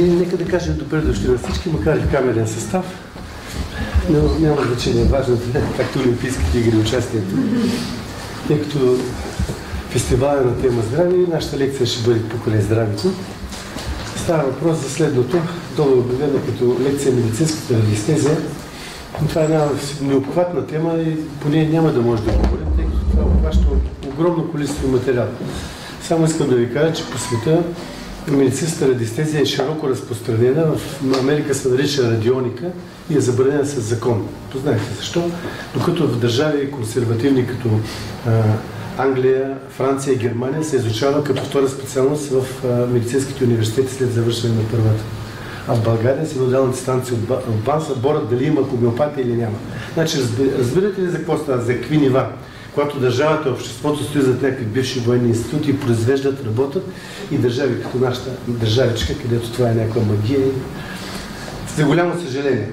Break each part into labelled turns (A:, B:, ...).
A: Нека да кажем добре дошли на всички, макар и в камерен състав. Но няма значение, важното е, както Олимпийските игри, участието. Тъй като фестивал е на тема здраве, нашата лекция ще бъде покрай здравето. Става въпрос за следното. Долу е обявена като лекция медицинската анестезия. Но това е една необхватна тема и по нея няма да може да говорим, тъй като това обхваща огромно количество материал. Само искам да ви кажа, че по света медицинската анестезия е широко разпространена. В Америка се нарича радионика и е забранена с закон. Познайте защо? Докато в държави консервативни като Англия, Франция и Германия се изучава като втора специалност в медицинските университети след завършване на първата. А в България синодалните станции от БАН се борят дали има хомеопатия или няма. Значи, разбирате ли за какво става? За какви нива? Когато държавата, обществото стои зад някакви бивши военни институти и произвеждат, работят, и държави като нашата държавичка, където това е някаква магия. За голямо съжаление.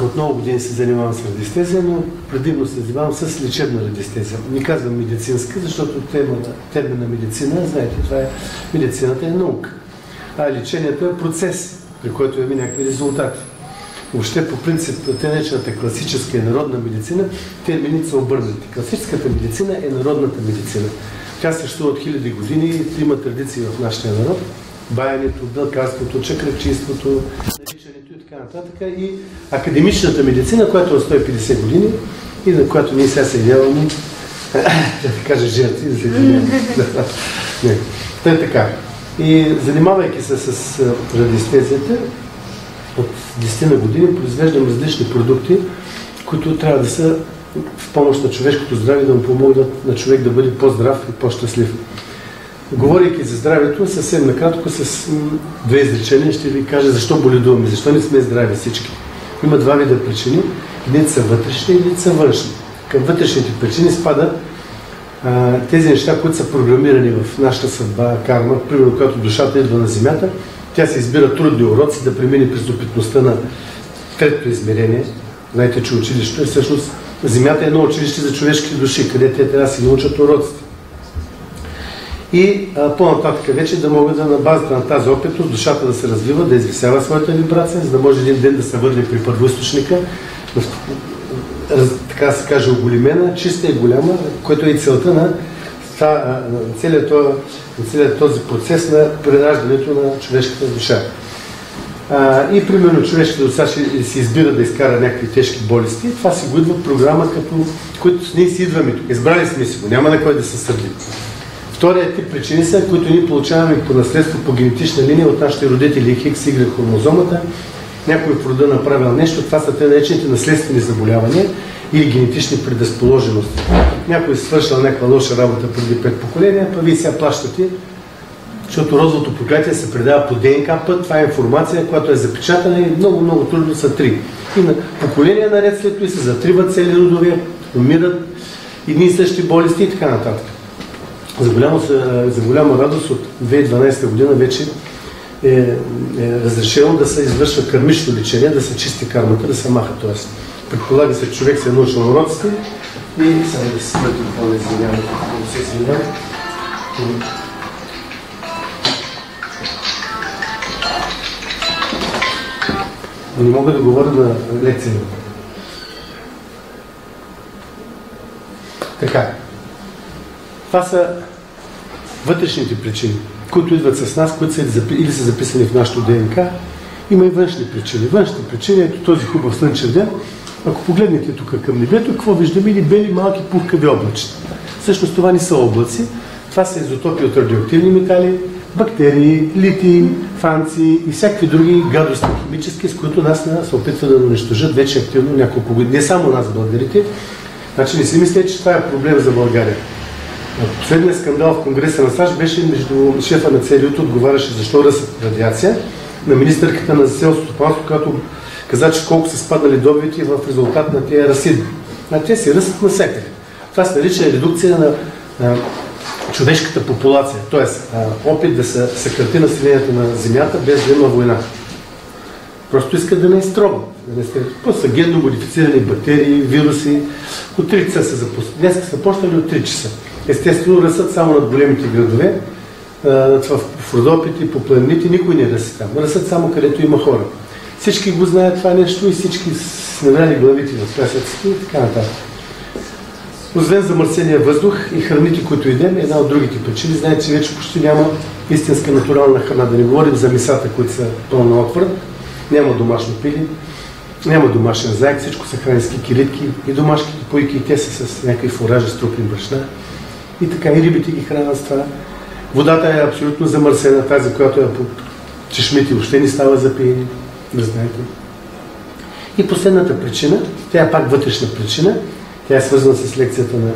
A: От много години се занимавам с радиестезия, но предимно се занимавам с лечебна радиестезия. Не казвам медицинска, защото термина медицина, знаете, това е медицината е наука. А лечението е процес, при който имаме някакви резултати. Въобще по принцип, те наречената класическа и народна медицина, термините са обърнати. Класическата медицина е народната медицина. Тя съществува от хиляди години и има традиции в нашия народ. Баянето, дълкарството, чакръчеството, наричането и така нататък. И академичната медицина, която е от 150 години и на която ние сега се явяваме, да кажа жертви, да се явяваме. Та е така. И занимавайки се с радиестезията, от 10 на години произвеждам различни продукти, които трябва да са в помощ на човешкото здраве, да му помогнат на човек да бъде по-здрав и по-щастлив. Говорейки за здравето, съвсем накратко, с две изречения ще ви кажа защо боледуваме, защо не сме здрави всички. Има два вида причини. Едните са вътрешни, едните са външни. Към вътрешните причини спадат тези неща, които са програмирани в нашата съдба, карма. Примерно, когато душата идва на земята, тя се избира трудни уроци да премине през опитността на третото измерение. Знаете, че училището е всъщност земята е едно училище за човешки души, където те трябва да си научат уроците. И по-нататък вече да могат да на базата на тази опитност душата да се развива, да извисява своята вибрация, за да може един ден да се върне при първоизточника, така да се каже, оголимена, чиста и голяма, което е и целта на целият този процес на прераждането на човешката душа. И примерно човешката душа ще се избира да изкара някакви тежки болести. Това си го идва в програма, като които ние си идваме тук. Избрали сме си го, няма на кой да се сърди. Вторият тип причини са, които ние получаваме по наследство, по генетична линия от нашите родители, Хикс, Y хромозомата. Някой в рода направил нещо, това са те наречените наследствени заболявания или генетични предразположености. Някой е свършил някаква лоша работа преди 5 поколения, а вие сега плащате, защото родовото проклятие се предава по ДНК път. Това е информация, която е запечатана и много трудно са три. И на поколения наред след това се затриват цели родове, умират едни и същи болести и така нататък. За голяма радост от 2012 година вече е разрешено да се извършва кармично лечение, да се чисти кармата, да се маха. Тоест, предполага се, че човек се е научил уроците и сега да се смърти да се извинявам. Не мога да говоря на лекция. Така. Това са вътрешните причини, които идват с нас, които са или са записани в нашото ДНК. Има и външни причини. Външните причини, ето този хубав слънчев ден. Ако погледнете тук към небето, какво виждаме? Или бели малки пухкави облачета. Всъщност това не са облаци. Това са изотопи от радиоактивни метали, бактерии, литий, фанци и всякакви други гадости химически, с които нас се опитва да унищожат вече активно няколко години. Не само нас, българите. Значи не си мислете, че това е проблем за България. Последният скандал в Конгреса на САЩ беше между шефа на ЦРУ-то, отговаряше защо ръст радиация, на министърката на селското стопанство, която каза, че колко са спаднали добивите в резултат на тези расидми. Те си ръстат навсякъде. Това се нарича редукция на човешката популация, т.е. опит да се съкрати населението на Земята без да има война. Просто искат да не изтрогват. Просто са генно модифицирани бактерии, вируси. От 3 часа са започнали. Днес са почнали от 3 часа. Естествено, растат само над големите градове в Родопите, по планините, никой не ръси там. Ръсат само където има хора. Всички го знаят това нещо и всички са навяли главите в пясъците и така нататък. Освен замърсения въздух и храните, които едем, една от другите причини, знаете, че вече почти няма истинска натурална храна. Да не говорим за месата, които са пълна отвър, няма домашно пили, няма домашен заек, всичко са хрански килитки и домашките пуйки, и те са с някакви фуражи, струпни брашна. И така, и рибите ги хранят с това. Водата е абсолютно замърсена, тази, която е по чешмите, въобще не става за пиене, да знаете. И последната причина, тя е пак вътрешна причина, тя е свързана с лекцията на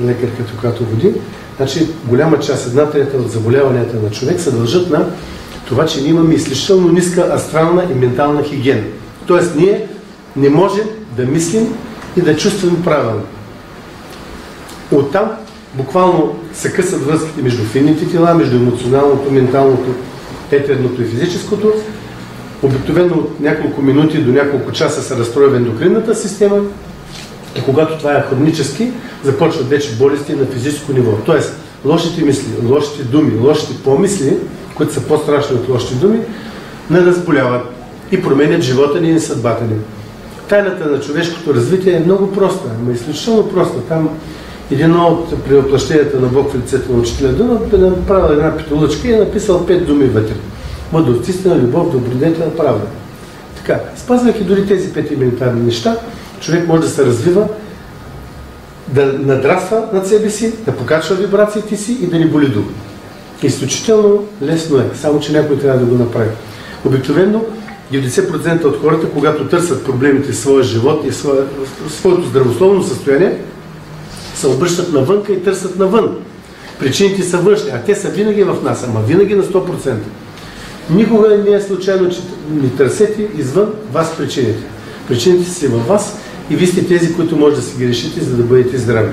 A: лекарката, която води. Значи, голяма част, 1/3 от заболяванията на човек се дължат на това, че ние имаме изключително ниска астрална и ментална хигиена. Тоест, ние не можем да мислим и да чувстваме правилно. Оттам буквално се късат връзките между финните тела, между емоционалното, менталното, етерното и физическото. Обикновено от няколко минути до няколко часа се разстройва ендокринната система и когато това е хронически, започват вече болести на физическо ниво. Тоест, лошите мисли, лошите думи, лошите помисли, които са по-страшни от лошите думи, не разболяват и променят живота ни и съдбата ни. Тайната на човешкото развитие е много проста, но изключително проста. Там едно от превъплъщенията на Бог в лицето на учителя Дунав е направил една питолъчка и е написал 5 думи вътре. Мъдрост, истина, любов, добродетел, правда. Така, спазвайки дори тези 5 елементарни неща, човек може да се развива, да надраства над себе си, да покачва вибрациите си и да не боли дух. Изключително лесно е, само че някой трябва да го направи. Обикновено 90% от хората, когато търсят проблемите в своя живот и в своето здравословно състояние, се обръщат навънка и търсят навън. Причините са външни, а те са винаги в нас, ама винаги на 100%. Никога не е случайно, че ни търсете извън вас причините. Причините са във вас и вие сте тези, които може да си ги решите, за да бъдете здрави.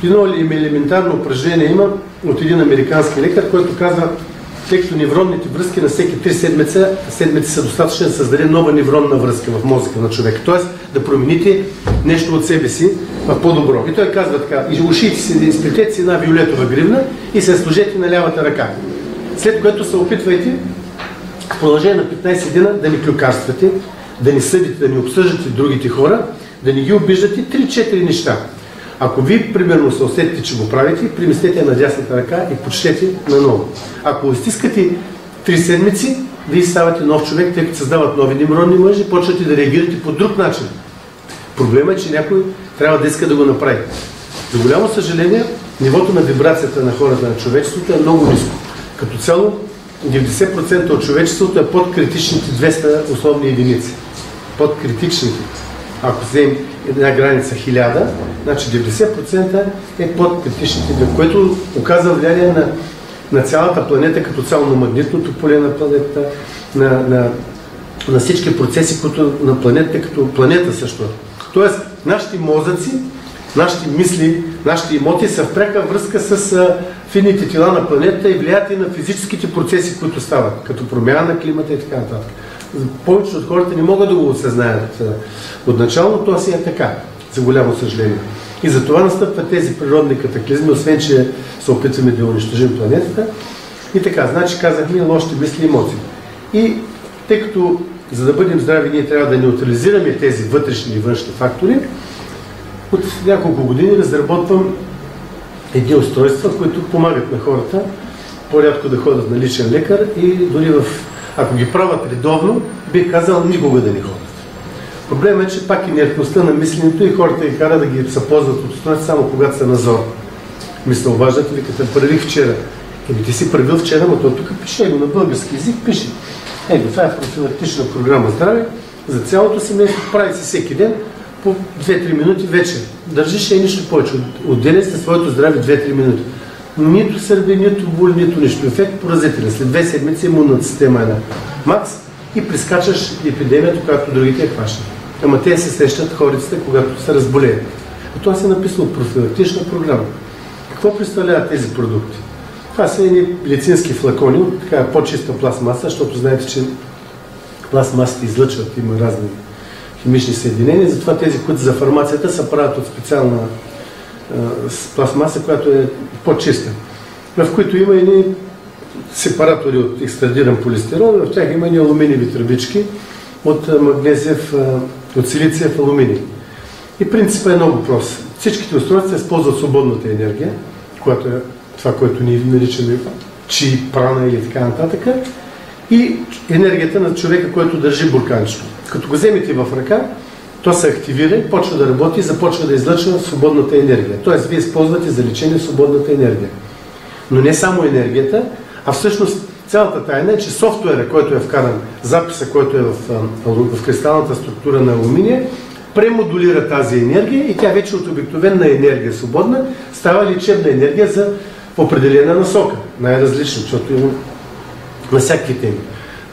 A: Едно елементарно упражнение има от един американски лекар, който казва, тъй като невронните връзки на всеки 3 седмици са достатъчни да създаде нова невронна връзка в мозъка на човека. Тоест да промените нещо от себе си в по-добро. И той казва така, и ушите си да изплетете си една виолетова гривна и се сложете на лявата ръка. След което се опитвайте в продължение на 15 дена да ни клюкарствате, да ни съдите, да ни обсъждате другите хора, да ни ги обиждате 3-4 неща. Ако ви, примерно, се усетите, че го правите, приместете на дясната ръка и почтете наново. Ако изтискате 3 седмици, вие ставате нов човек, тъй като създават нови невронни мрежи, почвате да реагирате по друг начин. Проблемът е, че някой трябва да иска да го направи. За голямо съжаление, нивото на вибрацията на хората на човечеството е много ниско. Като цяло, 90% от човечеството е под критичните 200 основни единици. Под критичните. Ако вземем една граница 1000, значи 90% е под критичните, което оказва влияние на цялата планета, като цяло на магнитното поле на планетата, на всички процеси, които на планетата, като планета също. Тоест, нашите мозъци, нашите мисли, нашите емоти са в пряка връзка с финните тела на планетата и влияят и на физическите процеси, които стават, като промяна на климата и така нататък. Повечето от хората не могат да го осъзнаят отначално, то си е така, за голямо съжаление. И затова настъпват тези природни катаклизми, освен че се опитваме да унищожим планетата. И така, значи казахме лошите мисли и емоции. И тъй като за да бъдем здрави, ние трябва да неутрализираме тези вътрешни и външни фактори, от няколко години разработвам едни устройства, които помагат на хората по-рядко да ходят на личен лекар и дори ако ги правят редовно, бих казал никога да не ходят. Проблемът е, че пак инертността на мисленето и хората ги кара да ги се ползват от устройства само когато са назор. Мисля, обаждате ви, като правих вчера. Ти си правил вчера, но тук пише го на български език, пише. Това е профилактична програма здраве, за цялото семейство, прави се всеки ден по 2-3 минути вечер. Държиш и нищо повече. Отделя се своето здраве 2-3 минути. Нито сърби, нито боли, нито нищо. Ефект поразителен. След 2 седмици имунната система е на макс и прескачаш епидемията, която другите хващат. Ама те се срещат хориците, когато се разболеят. А това се е написано профилактична програма. Какво представляват тези продукти? Това са едни медицински флакони от така по-чиста пластмаса, защото знаете, че пластмасите излъчват, има разни химични съединения, затова тези, които за фармацията, се правят от специална пластмаса, която е по-чиста. в които има едни сепаратори от екстрадиран полистирол, и в тях има едни алуминиеви тръбички от магнезиев, от силициев алуминий. И принципът е много прост. Всичките устройства използват свободната енергия, която е това, което ние наричаме чи, прана или така нататък, и енергията на човека, който държи бурканчето. Като го вземете в ръка, то се активира и почва да работи и започва да излъчва свободната енергия. Тоест, вие използвате за лечение свободната енергия. Но не само енергията, а всъщност цялата тайна е, че софтуера, който е вкаран, записа, който е в кристалната структура на алуминия, премодулира тази енергия и тя вече от обикновена енергия свободна става лечебна енергия за определена насока, най-различна, защото има на всякакви теми.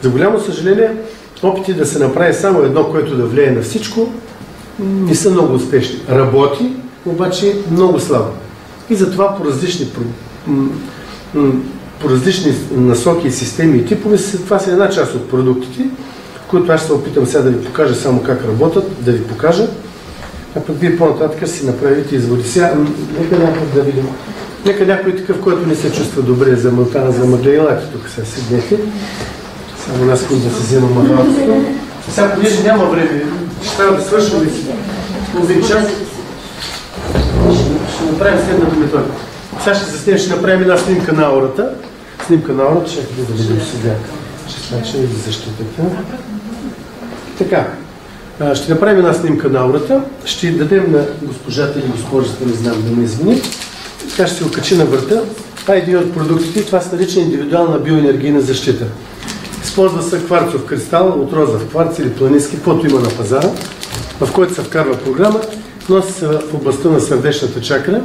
A: За голямо съжаление, опити да се направи само едно, което да влияе на всичко, не са много успешни. Работи, обаче много слабо. И затова по различни насоки, системи и типове, това са една част от продуктите, които аз ще се опитам сега да ви покажа само как работят, да ви покажа, а пък вие по-нататък си направите изводи. Сега, нека някой да видим. Нека някой такъв, който не се чувства добре за Монтана, за Маглейлати, тук сега седнете. Само една секунда да се взема маглейлатото. Сега, понеже няма време, ще трябва да свършим половин час. Ще направим следната методика. Сега ще заснем, ще направим една снимка на аурата. Снимка на аурата, ще да видим сега. Ще ви защитата. Така, ще направим една снимка на аурата. Ще дадем на госпожата или госпожата, не знам да ме извини. Тя ще се окачи на върта. Това е един от продуктите. Това се нарича индивидуална биоенергийна защита. Използва се кварцов кристал от розов кварц или планински, каквото има на пазара, в който се вкарва програма, носи се в областта на сърдечната чакра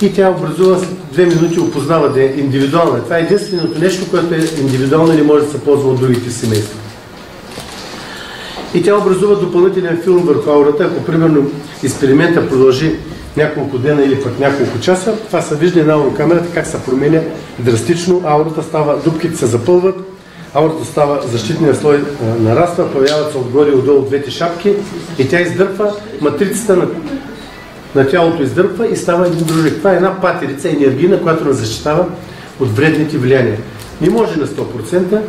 A: и тя образува 2 минути, опознава да е индивидуална. Това е единственото нещо, което е индивидуално и не може да се ползва от другите семейства. И тя образува допълнителен филм върху аурата. Ако примерно експеримента продължи няколко дена или пък няколко часа, това се вижда на аурокамерата как се променя драстично. Аурата става, дупките се запълват, аурата става, защитния слой нараства, появяват се отгоре и отдолу двете шапки и тя издърпва, матрицата на тялото издърпва и става един дружек. Това е една патерица енергийна, която нас защитава от вредните влияния. Не може на 100%,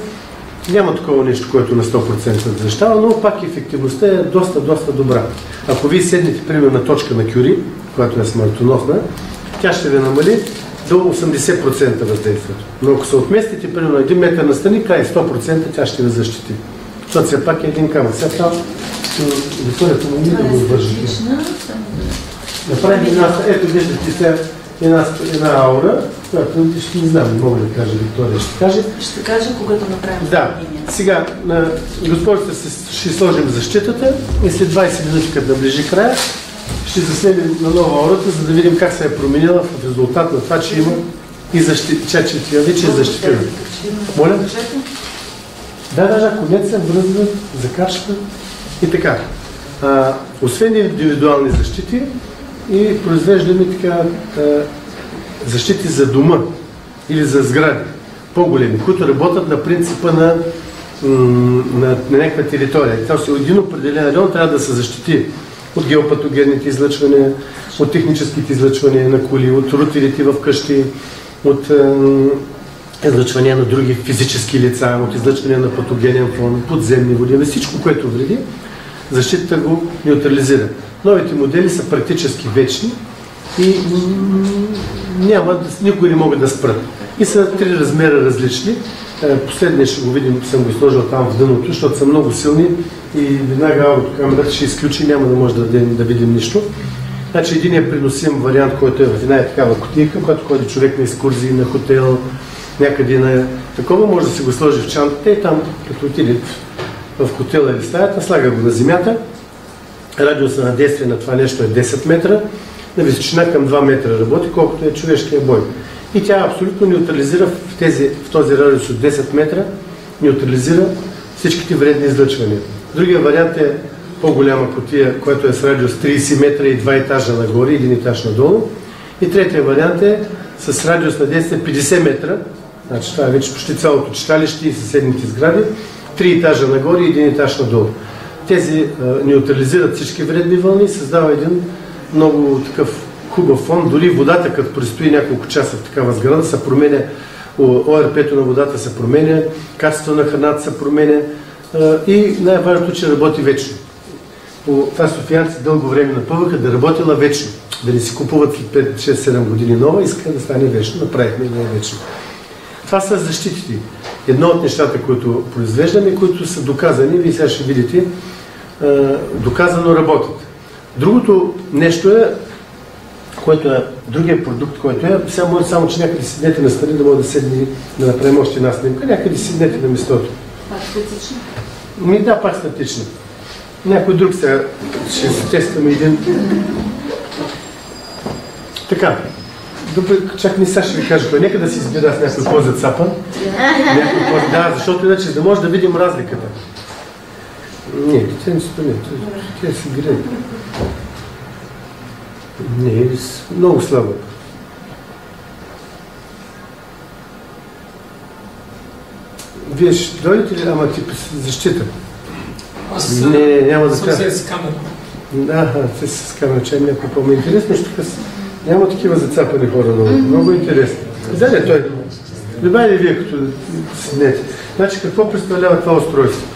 A: няма такова нещо, което на 100% защитава, но пак ефективността е доста добра. Ако вие седнете, примерно, на точка на Кюри, която е смъртоносна, тя ще ви намали до 80% въздействието. Но ако се отместите, примерно, 1 метър настрани, край 100% тя ще ви защити. Защото все пак е един камък. Сега това, Викторията му да го вържите. Направим ето виждате сега една аура, която ще не знам, не мога да кажа, Виктория ще каже.
B: Ще кажа, когато направим.
A: Да, сега на госпожата ще сложим защитата и след 20 минути, като наближи края, ще заснемем на нова аурата, за да видим как се е променила в резултат на това, че има и защита, че вече е защитена. Моля? Да, конец се връзва, закачва и така. Освен индивидуални защити, и произвеждаме така защити за дома или за сгради, по-големи, които работят на принципа на някаква територия. Това си един определен район трябва да се защити от геопатогенните излъчвания, от техническите излъчвания на коли, от рутерите в къщи, от излъчвания на други физически лица, от излъчвания на патогенен фон, подземни води, всичко, което вреди, защитата го неутрализира. Новите модели са практически вечни и никой не могат да спрат. И са 3 размера различни. Последния ще го видим, съм го сложил там в дъното, защото са много силни и веднага аурокамерата ще изключи, няма да може да видим нищо. Значи един е приносим вариант, който е в една такава кутийка, който ходи човек на екскурзии, на хотел, някъде на такова, може да си го сложи в чантата и там, като отиде в хотела или стаята, слага го на земята. Радиуса на действие на това нещо е 10 метра, на височина към 2 метра работи, колкото е човешкия бой. И тя абсолютно неутрализира в този радиус от 10 метра, неутрализира всичките вредни излъчвания. Другия вариант е по-голяма кутия, която е с радиус 30 метра и 2 етажа нагоре, 1 етаж надолу. И третия вариант е с радиус на действие 50 метра, значи това е вече почти цялото читалище и съседните сгради, 3 етажа нагоре и 1 етаж надолу. Тези неутрализират всички вредни вълни и създава един много такъв хубав фон, дори водата, като престои няколко часа в такава сграда, се променя, ОРП-то на водата се променя, качеството на храната се променя и най-важното, че работи вечно. Това софиянци дълго време напъваха да работила вечно, да не си купуват след 5-6-7 години нова, иска да стане вечно, направихме и не е вечно. Това са защитите. Едно от нещата, които произвеждаме, които са доказани, вие сега ще видите, доказано работят. Другото нещо е, което е другия продукт, който е, сега може само, че някъде седнете на страни, да може да седне, да направим още една снимка, някъде седнете на местото.
B: Пак статично?
A: Да, пак статично. Някой друг сега ще се тестваме един. Така. Добре, чак не сега ще ви кажа, нека да си избира с някой по-зацапан. Да, защото иначе да може да видим разликата. Не, те не спомня, те си греят. Не, много слабо. Вие ще дойдете ли, ама ти защита? Не, няма да кажа.
C: С камера.
A: Да, те са с камера, че някой по-ме интересно, защото няма такива зацапани хора много интересно. Да, той. Добавя ли вие, като седнете? Значи, какво представлява това устройство?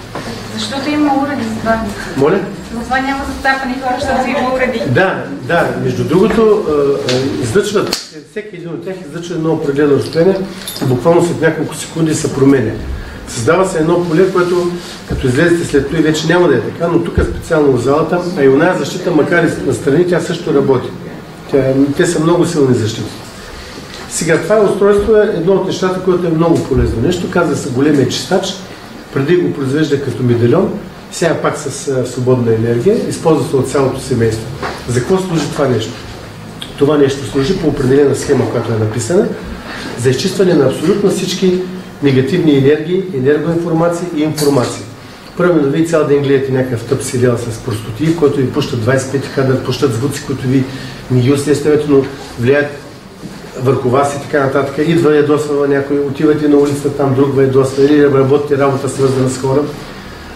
D: Защото има уреди за това.
A: Моля?
D: Затова няма зацапани хора, защото има уреди.
A: Да. Между другото, излъчват, всеки един от тях излъчва едно определено разстояние и буквално след няколко секунди се променя. Създава се едно поле, което като излезете след това вече няма да е така, но тук специално в залата, а и оная защита, макар и настрани, тя също работи. Те са много силни защити. Сега, това устройство е едно от нещата, което е много полезно нещо. Казва се големия чистач. Преди го произвежда като медальон, сега пак с свободна енергия, използва се от цялото семейство. За какво служи това нещо? Това нещо служи по определена схема, която е написана, за изчистване на абсолютно всички негативни енергии, енергоинформации и информации. Първо да ви цял ден гледате някакъв тъп сериал с простоти, в който ви пущат 25 кадър, пущат звуци, които ви не ги усещате, но влияят върху вас и така нататък. Идва ядосва някой, отивате на улицата, там друг ви ядосва или работите работа свързана с хора.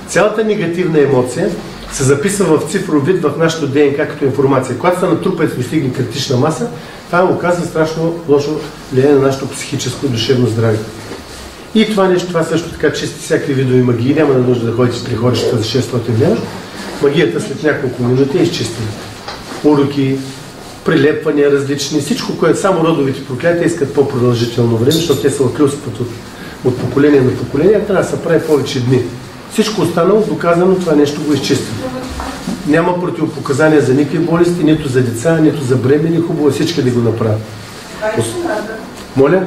A: Цялата негативна емоция се записва в цифров вид в нашото ДНК като информация. Когато се натрупа и се достигне критична маса, това оказва страшно лошо влияние на нашето психическо и душевно здраве. И това нещо, това също така чисти всякакви видови магии, няма да нужда да ходите при ходищата за 600 лева. Магията след няколко минути е изчистена. Уроки, прилепвания различни, всичко, което само родовите проклятия искат по-продължително време, защото те се отлюстват от поколение на поколение, трябва да се прави повече дни. Всичко останало, доказано, това нещо го изчиства. Няма противопоказания за никакви болести, нито за деца, нито за бремени, хубаво всички да го направят. Моля?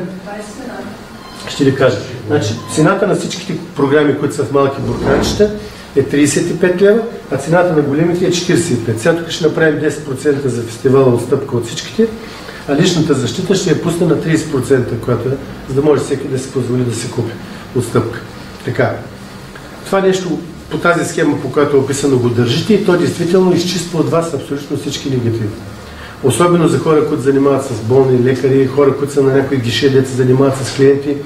A: Ще ви кажа. Значи, цената на всичките програми, които са в малки бурканчета, е 35 лева, а цената на големите е 45. Сега тук ще направим 10% за фестивала отстъпка от всичките, а личната защита ще я пусне на 30%, която е, за да може всеки да си позволи да си купи отстъпка. Така. Това нещо по тази схема, по която е описано, го държите и то действително изчиства от вас абсолютно всички негативи. Особено за хора, които занимават с болни лекари, хора, които са на някои гише, деца занимават с клиенти,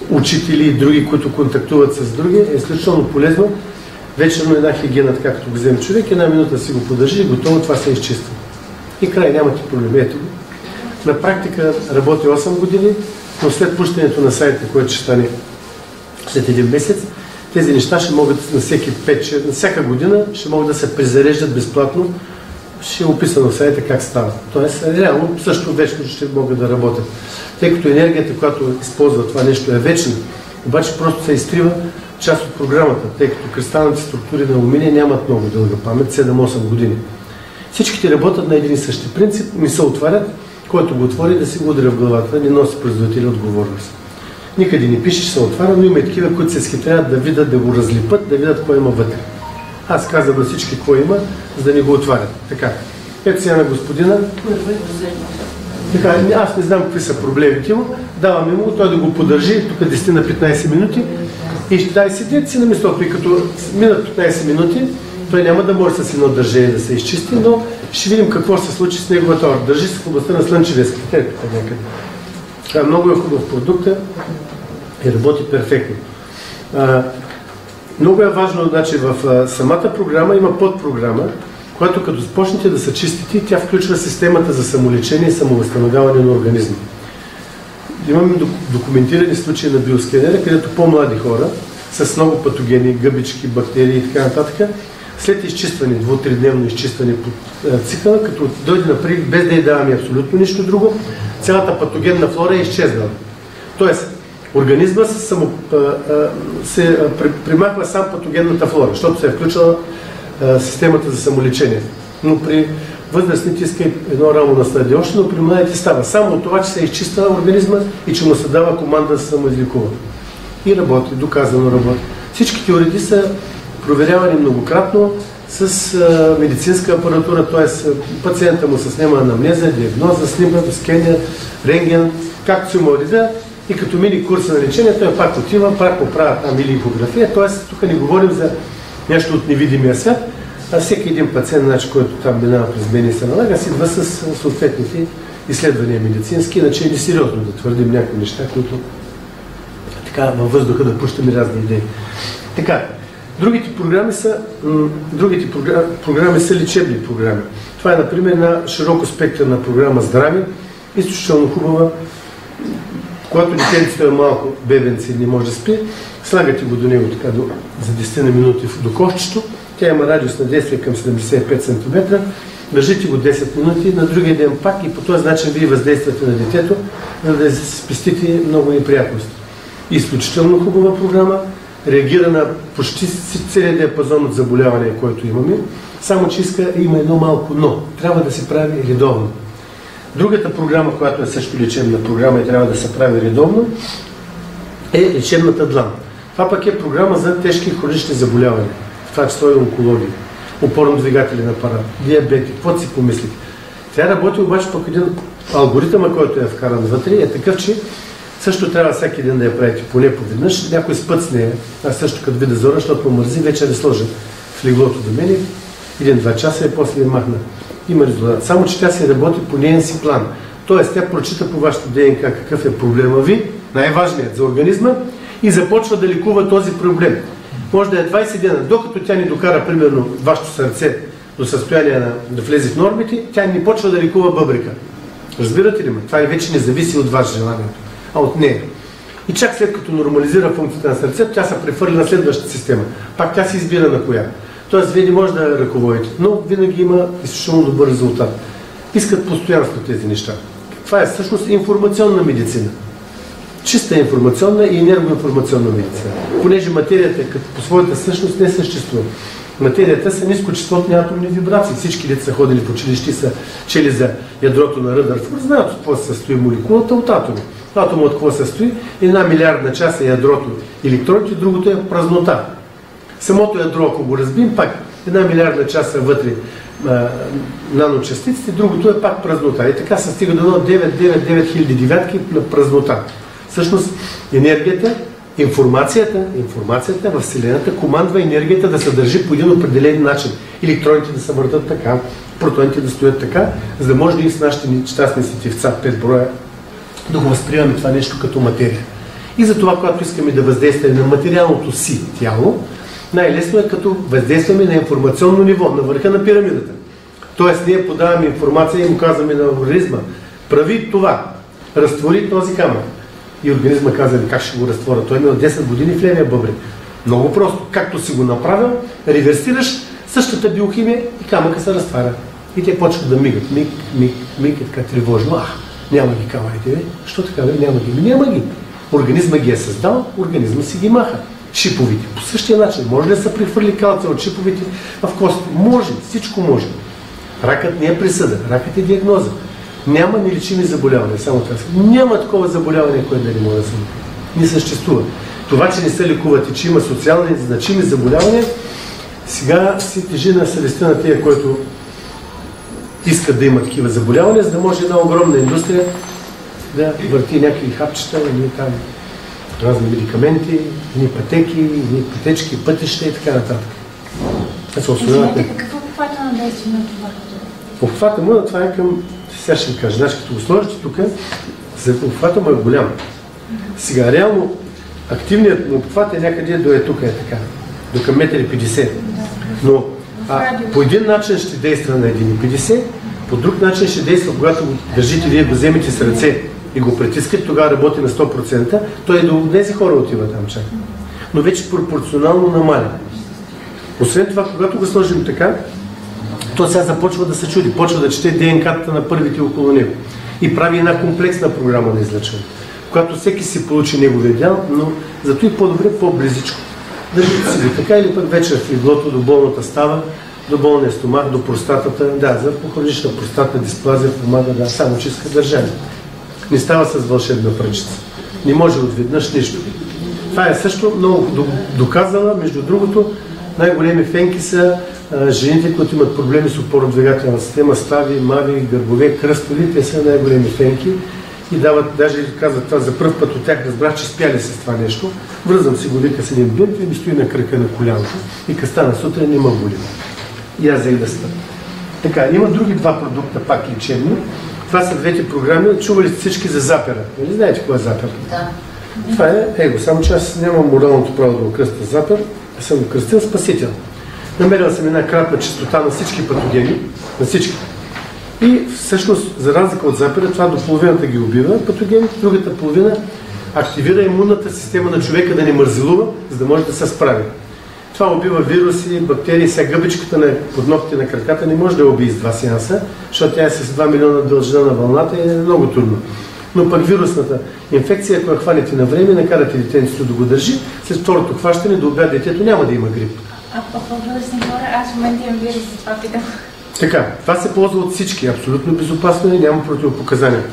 A: учители и други, които контактуват с други, е изключително полезно. Вечерно една хигиена, така като го вземе човек, една минута си го поддържи и готово, това се изчиства. И край, нямате проблеми. Ето го. На практика работи 8 години, но след пущането на сайта, който ще стане след един месец, тези неща ще могат на всяка година ще могат да се презареждат безплатно. Ще е описано в сайта как става. Тоест, реално също вечно ще могат да работят. Тъй като енергията, която използва това нещо е вечна, обаче просто се изтрива част от програмата, тъй като кристалните структури на алуминия нямат много дълга памет, 7-8 години. Всичките работят на един и същи принцип, не се отварят, който го отвори да си го удря в главата, не носи производителя отговорност. Никъде не пише, че се отваря, но има и такива, които се схитряват да видят, да го разлипат, да видят какво има вътре. Аз казвам на всички какво има, за да не го отварят. Така. Ето сега на господина. Така, аз не знам какви са проблемите му. Даваме му, той да го поддържи тук 10 на 15 минути и ще дай седете си на местото. И като минат 15 минути, той няма да може с едно държение да се изчисти, но ще видим какво се случи с неговата ора. Държи се в областта на слънчевия светлина някъде. Това е много хубав продукт и работи перфектно. Много е важно, значи в самата програма има подпрограма, която като започнете да се чистите, тя включва системата за самолечение и самовъзстановяване на организма. Имаме документирани случаи на биоскенера, където по-млади хора с много патогени, гъбички, бактерии и така нататък, след изчистване, 2-3-дневно изчистване по цикъла, като дойде напред, без да й даваме абсолютно нищо друго, цялата патогенна флора е изчезнала. Тоест, организма се примахва сам патогенната флора, защото се е включила системата за самолечение. Но при възрастните иска едно рамо наследие още, но при младите става. Само от това, че се изчиства организма и че му се дава команда да се самоизлекува. И работи, доказано работи. Всичките уреди са проверявани многократно с медицинска апаратура, т.е. пациента му се снима анамнеза, диагноза, снимка, скенер, рентген, както си му уреда, и като мини курса на лечение, той пак отива, пак поправя там или ипография, т.е. тук не говорим за нещо от невидимия свят, а всеки един пациент, значи, който там минава през мен и се налага, си идва с съответните изследвания медицински, иначе е несериозно да твърдим някои неща, които така във въздуха да пущаме разни идеи. Така, другите програми са лечебни програми. Това е, например, една широко спектърна програма Здраве, изключително хубава. Когато детенцето е малко, бебенце не може да спи, слагате го до него така за 10 минути до кошчето. Тя има радиус на действие към 75 см. Държите го 10 минути, на другия ден пак и по този начин вие въздействате на детето, за да спестите много неприятности. Изключително хубава програма, реагира на почти целият диапазон от заболяване, който имаме, само че има едно малко но. Трябва да се прави редовно. Другата програма, която е също лечебна програма и трябва да се прави редовно, е лечебната длан. Това пък е програма за тежки хронични заболявания. Това число и онкология, опорно-двигателен апарат, диабетик, каквото си помислите. Тя работи обаче пък един алгоритъм, който е вкаран вътре, е такъв, че също трябва всеки ден да я правите поне поведнъж. Някой спът с нея, аз също като видя зора, защото ме мързи, вече да сложа в леглото до мен, 1-2 часа и после я махна. Има резултат. Само че тя се работи по неен си план. Тоест, тя прочита по вашето ДНК какъв е проблема ви, най-важният за организма, и започва да лекува този проблем. Може да е 20 дена, докато тя ни докара, примерно, вашето сърце до състояние да влезе в нормите, тя ни почва да лекува бъбрика. Разбирате ли ме? Това вече не зависи от ваше желание, а от нея. И чак след като нормализира функцията на сърцето, тя се прехвърля на следващата система. Пак тя се избира на коя. Тоест, вие не може да ръководите, но винаги има изключително добър резултат. Искат постоянство тези неща. Това е всъщност информационна медицина. Чиста информационна и енергоинформационна медицина. Понеже материята по своята същност не съществува. Материята са нискочастотни атомни вибрации. Всички деца са ходили в училище, са чели за ядрото на Ръдърфорд, знаят от какво се състои молекулата от атома. Атома от какво се състои? 1 милиардна част е ядрото електроните, другото е празнота. Самото ядро, ако го разбим, пак 1 милиардна част е вътре наночастиците, другото е пак празнота. И така се стига до 9 хиляди девятки на празнота. Всъщност енергията, информацията в Вселената командва енергията да се държи по един определен начин. Електроните да се въртат така, протоните да стоят така, за да може да и с нашите щастни сетивца, 5 броя, да го възприемаме това нещо като материя. И за това, когато искаме да въздействаме на материалното си тяло, най-лесно е като въздействаме на информационно ниво, на върха на пирамидата. Тоест, ние подаваме информация и му казваме на организма: прави това, разтвори този камък. И организма казва: как ще го разтворя? Той има 10 години в левия бъбрек. Много просто. Както си го направил, реверсираш същата биохимия и камъка се разтваря. И те почват да мигат. Миг, така тревожно. Няма ги камъките. Що така, няма ги? Няма ги. Организма ги е създал, организма си ги маха. Шиповите. По същия начин. Може ли да се прехвърли калция от шиповите в костите? Може. Всичко може. Ракът не е присъда. Ракът е диагноза. Няма нелечими заболявания. Само това. Няма такова заболяване, което да не може да се лекува. Не съществува. Това, че не се лекуват и че има социални значими заболявания, сега си тежи на съвестта на тия, които искат да има такива заболявания, за да може една огромна индустрия да върти някакви хапчета, или там разни медикаменти, едни пътеки, едни пътечки, пътища и така нататък.
D: Извинете, какво обхвата на действие на това?
A: Обхвата му на това е към... Сега ще ви кажа, значи като го сложите тук, обхвата му е голям. Сега, реално, активният му обхват е някъде до тук, е така, до към 1,50 м. Но По един начин ще действа на 1,50, по друг начин ще действа, когато го държите, вие го вземете с ръце и го притискате, тогава работи на 100%, той и до тези хора отива там чак. Но вече пропорционално намаля. Освен това, когато го сложим така, то сега започва да се чуди, почва да чете ДНК-та на първите около него и прави една комплексна програма на излъчване, когато всеки си получи неговия дял, но зато и по-добре, по-близичко. Държите си така или пък вечер в леглото до болната става, до болния стомах, до простатата, да, за хронична простатна дисплазия помага, да, само че иска държане. Не става с вълшебна пръчица. Не може отведнъж нищо. Това е също много доказала, между другото, най-големи фенки са жените, които имат проблеми с опорно-двигателна система, стави, мави, гърбове, кръстови, те са най-големи фенки и дават, даже казват това за пръв път от тях, разбрах, че спяли с това нещо. Връзвам си го, вика с един бинт и ми стои на кръка на коляното и къста на сутрин не ме боли. И аз взех да стъпя. Така, има други два продукта, пак лечебни. Това са двете програми. Чували сте всички за запера. Нали знаете какво е запер?
B: Да.
A: Това е его, само че аз нямам моралното право да го кръста запер. Аз съм го кръстил спасител. Намерил съм една кратна чистота на всички патогени, на всички. И всъщност, за разлика от запера, това до половината ги убива патогени, другата половина активира имунната система на човека да не мързелува, за да може да се справи. Това убива вируси, бактерии, сега гъбичката под ногтите на краката не може да я убие с 2 сеанса, защото тя е с 2 милиона дължина на вълната и е много трудно. Но пък вирусната инфекция, ако я хванете на време, накарате детенцето да го държи, след второто хващане до обяд детето няма да има грип.
D: По-възрастни хора, аз в момента имам вирус, за това питам.
A: Така, това се ползва от всички, абсолютно безопасно и няма противопоказания.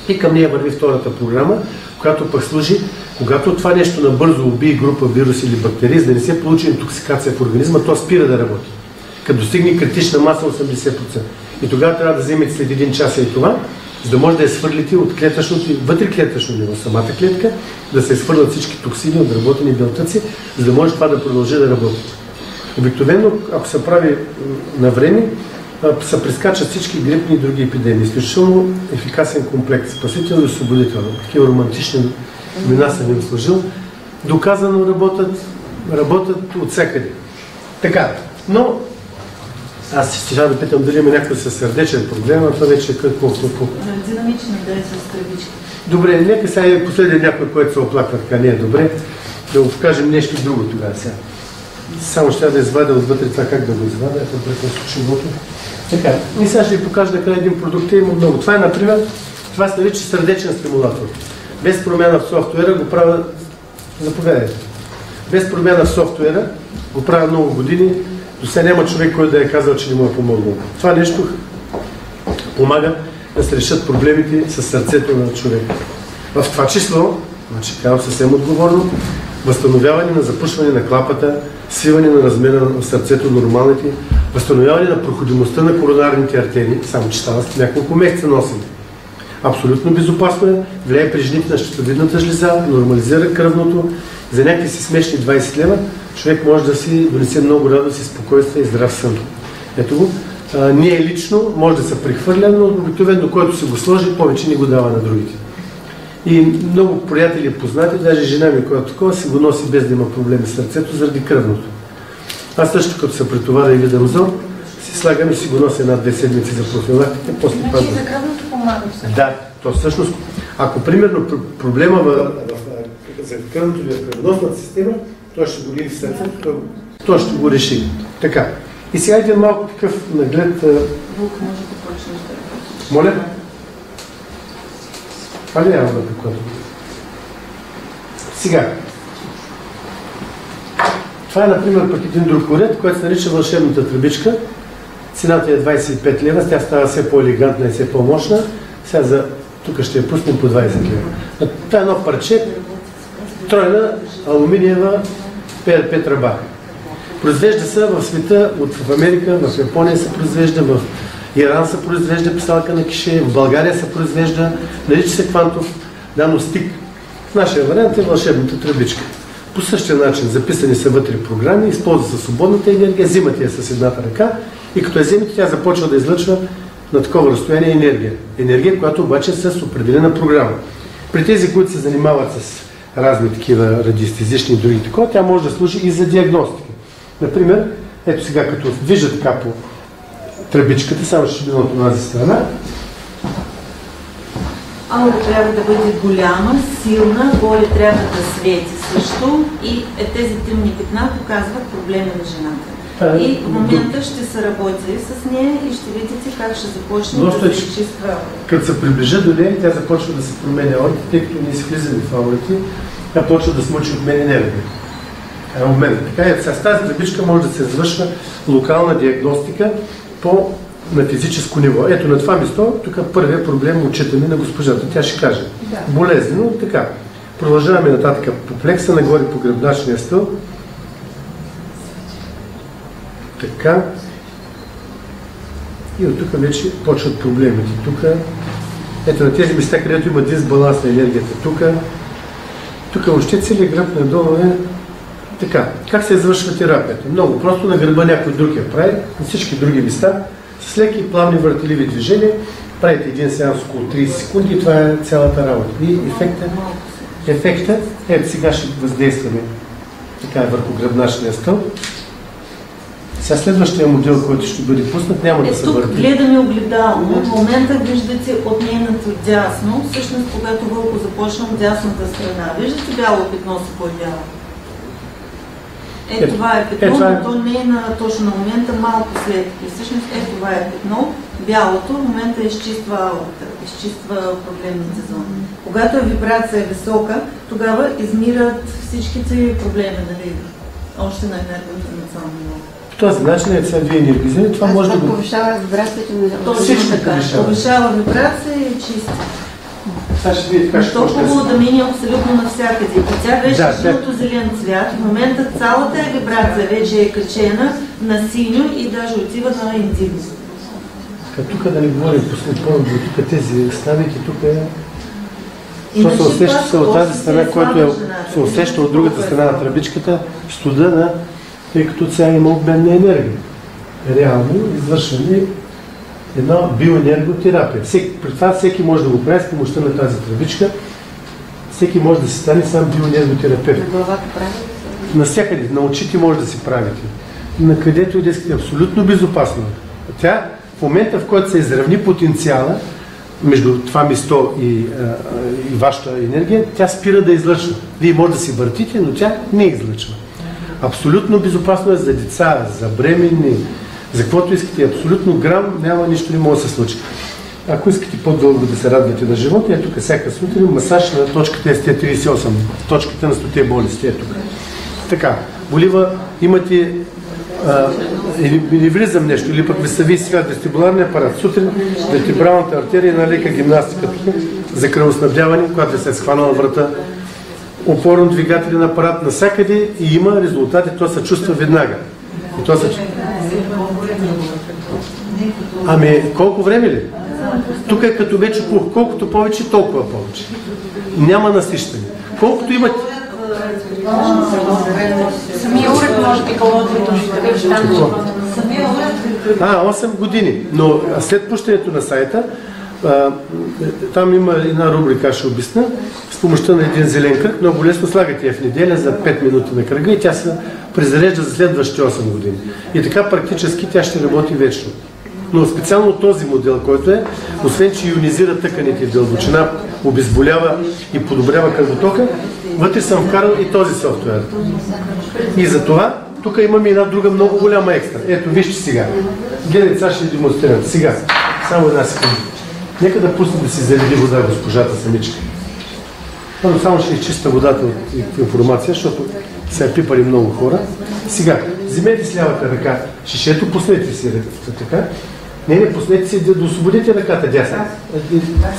A: И към нея върви втората програма, която пък служи, когато това нещо набързо убие група вирус или бактерии, за да не се получи интоксикация в организма, то спира да работи. Като достигне критична маса 80%. И тогава трябва да вземете след 1 час и това, за да може да я свърлите от клетъчното и вътреклетъчно ниво, самата клетка, да се свърлят всички токсини, отработени белтъци, за да може това да продължи да работи. Обикновено, ако се прави на време, се прескачат всички грипни и други епидемии. Изключително ефикасен комплект, спасител и освободително. Такива романтични имена съм им служил. Доказано работят от всякъде. Така, но аз ще да питам дали има някой със сърдечен проблем, а това вече е какво.
B: Динамично да е с тръбичка.
A: Добре, нека сега и последен някой, който се оплаква, така не е добре, да го покажем нещо друго тогава сега. Само ще да извадя отвътре това, как да го извадя, ако прекъсвам случилото. Така, и сега ще ви покажа накрая един продукт, има много. Това е, например, това се нарича сърдечен стимулатор. Без промяна в софтуера го правя, заповядайте. Без промяна в софтуера го правя много години, до сега няма човек, който да е казал, че не му е помогнал. Това нещо помага да се решат проблемите с сърцето на човека. В това число, значи казвам съвсем отговорно, възстановяване на запушване на клапата, свиване на размера на сърцето, нормалните, възстановяване на проходимостта на коронарните артерии, само че става с няколко месеца носим. Абсолютно безопасно е, влияе при жените на щитовидната жлеза, нормализира кръвното. За някакви си смешни 20 лева човек може да си донесе много радост и спокойствие и здрав сън. Ето го. Не е лично, може да се прехвърля, но обикновено който се го сложи, повече не го дава на другите. И много приятели познати, даже жена ми, която такова, си го носи без да има проблеми с сърцето, заради кръвното. Аз също, като се претоваря и видам зор, си слагам и си го нося 1-2 седмици за профилактика.
D: Значи и за кръвното помага всъщност.
A: Да, то всъщност, ако примерно проблема за кръвното ви в кръвоносната система, той ще го лие в сърцето, той ще го реши. Така. И сега един малко такъв наглед.
B: Вълк може да почнеш да...
A: Моля? Това ли няма да покажа? Сега. Това е, например, пък един друг уред, който се нарича вълшебната тръбичка. Цената е 25 лева, тя става все по-елегантна и все по-мощна. Сега тук ще я пуснем по 20 лева. Това е едно парче, тройна алуминиева ПРП тръба. Произвежда се в света, в Америка, в Япония се произвежда, в Иран се произвежда писалка на кише, в България се произвежда, нарича се квантов наностик. В нашия вариант е вълшебната тръбичка. По същия начин записани са вътре програми, използва се свободната енергия, взимате я с едната ръка и като я вземете, тя започва да излъчва на такова разстояние енергия. Енергия, която обаче е с определена програма. При тези, които се занимават с разни такива радиестезични и други такова, тя може да служи и за диагностика. Например, Ето сега, като движа така по тръбичката, само ще мина от тази страна.
B: Аура трябва да бъде голяма, силна, горе трябва да свети също и тези тъмни петна показват проблеми на жената. И в момента ще се работи с нея и ще видите как ще започне да се изчиства.
A: Като се приближа до нея, тя започва да се променя аурите, тъй като ние си влизаме в аурите, тя почва да смучи от мен енергия. Така с тази тръбичка може да се извършва локална диагностика на физическо ниво. Ето на това место, тук първият проблем отчитаме на госпожата. Тя ще каже. Болезнено, така. Продължаваме нататък по плекса, нагоре по гръбначния стълб. Така. И от тук вече почват проблемите. Тук, ето на тези места, където има дисбаланс на енергията. Тук още целият гръб надолу е така. Как се извършва терапията? Много просто на гърба някой друг я прави, на всички други места, с леки и плавни въртеливи движения, правите един сеанс около 30 секунди и това е цялата работа. И ефектът, ето сега ще въздействаме така върху гръбначния стълб. Сега следващия модел, който ще бъде пуснат, няма да се върти.
B: Тук гледаме огледално. В момента виждате от нейното дясно, всъщност когато Вълко започна от дясната страна. Виждате бяло петно се появява. Това е петно, но то не е точно на момента, малко след. И всъщност това е петно. Бялото в момента изчиства аурата, изчиства проблемните зони. Когато вибрация е висока, тогава измират всичките проблеми, нали, още на енергоинформационно ниво.
A: По този начин е сега вие енергизиране, това може да го...
D: повишава вибрацията на
B: всичко така. Повишава вибрация и чисти.
A: Сега ще видите как ще
B: почне. Хубаво да мине абсолютно навсякъде. И тя беше жълто-зелен цвят. В момента цялата вибрация вече е качена на синьо и даже отива на индиго.
A: Тук да не говорим по-подробно, тук тези ставики, тук е... То се усеща от тази страна, която се усеща от другата страна на тръбичката, студа, тъй като сега има обмен на енергия. Реално извършване една биоенерготерапия. При това всеки може да го прави с помощта на тази тръбичка. Всеки може да си стане сам биоенерготерапевт.
D: На главата прави?
A: Навсякъде, на очите може да си правите. На където и да искате, абсолютно безопасно. Тя в момента, в който се изравни потенциала между това место и вашата енергия, тя спира да излъчва. Вие може да си въртите, но тя не излъчва. Абсолютно безопасно е за деца, за бременни, за каквото искате. Абсолютно грам, няма нищо не може да се случи. Ако искате по-дълго да се радвате на живота, е тук всяка сутрин масаж на точката ST38, точката на 100 болести е тук. Така, болива, имате или влизам нещо, или пък ви се ви сега вестибуларния апарат. Сутрин вертебралната артерия на лека гимнастика тук, за кръвоснабдяване, когато се е схванала врата, опорно-двигателен апарат навсякъде и има резултати, то се чувства веднага. Ами, колко време ли? Тук е като вече колкото повече, толкова повече. Няма насищане. Колкото имате...
D: Самия уред може би колкото вече там.
A: 8 години. Но след пущането на сайта, там има една рубрика, ще обясня, с помощта на един зелен кръг. Много лесно слагате я в неделя за 5 минути на кръга и тя се презарежда за следващите 8 години. И така практически тя ще работи вечно. Но специално този модел, който е, освен че ионизира тъканите в дълбочина, обезболява и подобрява кръвотока, вътре съм вкарал и този софтуер. И за това тук имаме една друга много голяма екстра. Ето, вижте сега. Гледайте, сега ще демонстрирам. Сега. Само една секунда. Нека да пусне да си зареди вода госпожата самичка. Само ще изчиста водата от информация, защото са пипали много хора. Сега, вземете с лявата ръка шишето, пуснете си така. Не, пуснете си да освободите ръката дясна.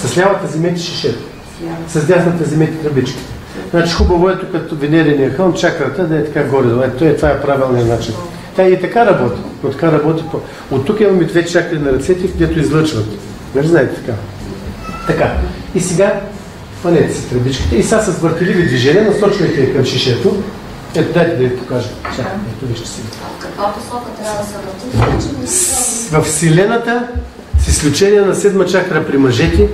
A: С лявата вземете шишето. С дясната вземете тръбичката. Значи хубаво е тук като венерения хълм, чакрата да е така горе-долу. Това е правилният начин. Тя и така работи. Но така работи от тук имаме две чакри на ръцете, където излъчват. Не знаете така. Така. И сега хванете си тръбичката и сега с въртеливи движения насочвайте я към шишето. Ето, дайте да я покажа. Ето, вижте сега.
D: Каква посока трябва да се върти?
A: В Вселената, с изключение на седма чакра при мъжете,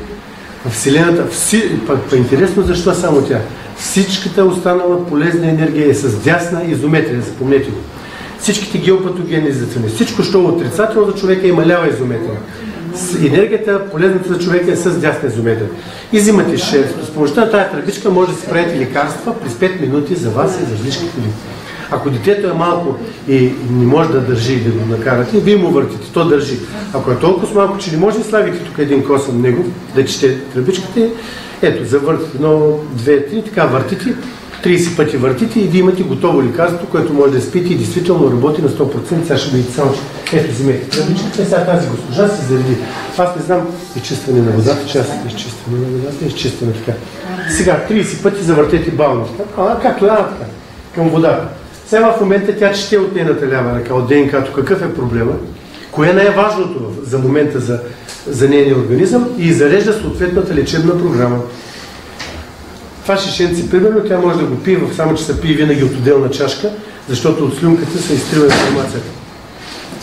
A: в Вселената, по-интересно защо само тя, всичката останала полезна енергия е с дясна изометрия, запомнете го. всичките геопатогени излъчвания, всичко, що е отрицателно за човека, има лява изометрия. Енергията, полезната за човека е с дясна изометрия. И взимате шерсто. С помощта на тази тръбичка може да си правите лекарства през 5 минути за вас и за близките ви. Ако детето е малко и не може да държи и да го накарате, вие му въртите, то държи. Ако е толкова малко, че не може да слагите тук един косъм него, да чете тръбичката, ето, завъртите 1, 2, 3, така въртите, 30 пъти въртите и вие имате готово лекарство, което може да спите и действително работи на 100%. Сега ще видите само, че ето, вземете тръбичката, сега тази госпожа се зареди. Аз не знам изчистване на водата, че аз изчистване на водата, изчистваме така. Сега 30 пъти завъртете балничка, както така, към водата. Сега в момента тя чете от нейната лява ръка, от ДНК-то, какъв е проблема, кое е най-важното за момента за нейния организъм и зарежда съответната лечебна програма. Това шишенце, примерно, тя може да го пие, само че се пие винаги от отделна чашка, защото от слюнката се изтрива информацията.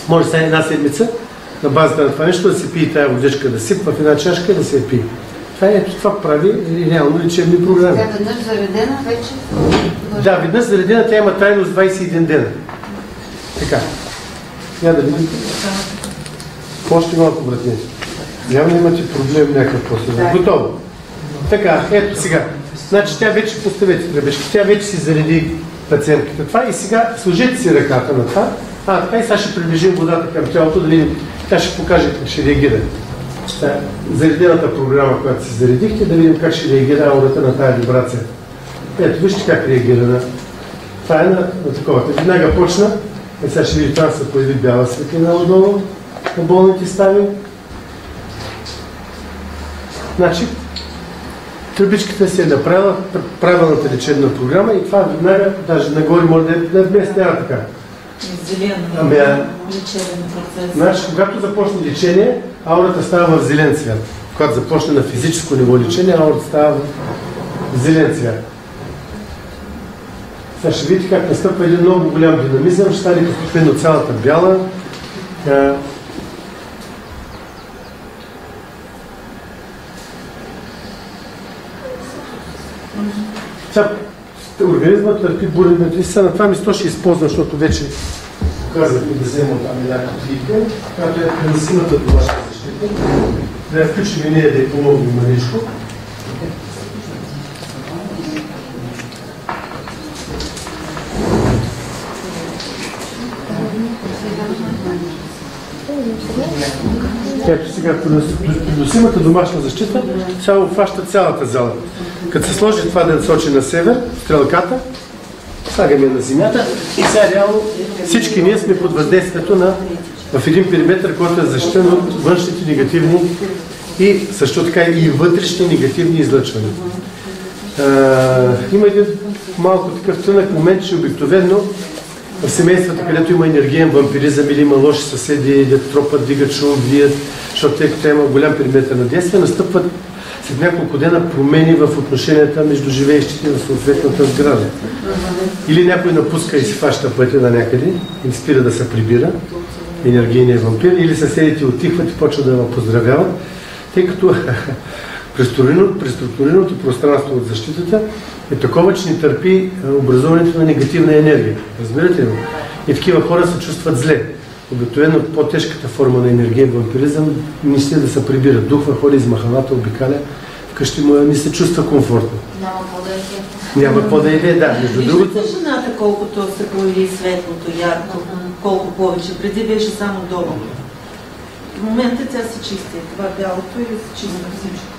A: Може сега една седмица на базата на това нещо да се пие тая водичка, да сипва в една чашка и да се пие. Това прави реално лечебни програми.
B: Тя веднъж заредена вече?
A: Да, веднъж заредена, тя има трайност 21 дена. Така. Я да видим. Още малко, братни. Явно имате проблем някакъв после. Готово. Така, ето сега. Значи тя вече, поставете тръбичка, тя вече си зареди пациентката това и сега сложете си ръката на това. Така и сега ще приближим водата към тялото, да видим. Тя ще покаже как ще реагира. Заредената програма, която си заредихте, да видим как ще реагира аурата на тази вибрация. Ето, вижте как реагира. Това е на такова. Веднага почна. Сега ще видите, това се появи бяла светлина отдолу на болните стави. Значи, тръбичката си е направила правилната лечебна програма и това веднага, даже нагоре може да е без нея така.
B: Зелено лечебен процес.
A: Значи, когато започне лечение, аурата става в зелен цвят. Когато започне на физическо ниво лечение, аурата става в зелен цвят. Сега ще видите как настъпва един много голям динамизъм, ще стане постепенно цялата бяла. Организмът търпи бурен метрисън. На това место ще използвам, защото вече казах ми да взема там някаква клика, която е преносимата домашна защита. Да я включим и нея да я помогнем маничко. Ето сега, преносимата домашна защита цяло обхваща цялата зала. Като се сложи това да сочи на север, стрелката, слагаме на земята и сега реално всички ние сме под въздействието в един периметр, който е защитен от външните негативни и също така и вътрешни негативни излъчвания. Има един малко такъв тънък момент, че обикновено в семействата, където има енергиен вампиризъм или има лоши съседи, да тропат, дигат шум, вият, защото те има голям периметр на действие, настъпват след няколко дена промени в отношенията между живеещите в съответната сграда. Или някой напуска и си фаща пътя на някъде и спира да се прибира, енергийният вампир, или съседите отихват и почват да го поздравяват, тъй като преструктурираното пространство от защитата е такова, че не търпи образуването на негативна енергия. Разбирате ли? И такива хора се чувстват зле. Обикновено по-тежката форма на енергиен вампиризъм не ще да се прибира. Духва, ходи из махалата, обикаля, вкъщи му не се чувства комфортно.
B: Няма какво да иде.
A: Няма какво да иде, да. Между другото...
B: Виждате жената колкото се появи светлото, ярко, колко повече. Преди беше само долу. В момента тя се чисти. Това бялото и се чисти всичко.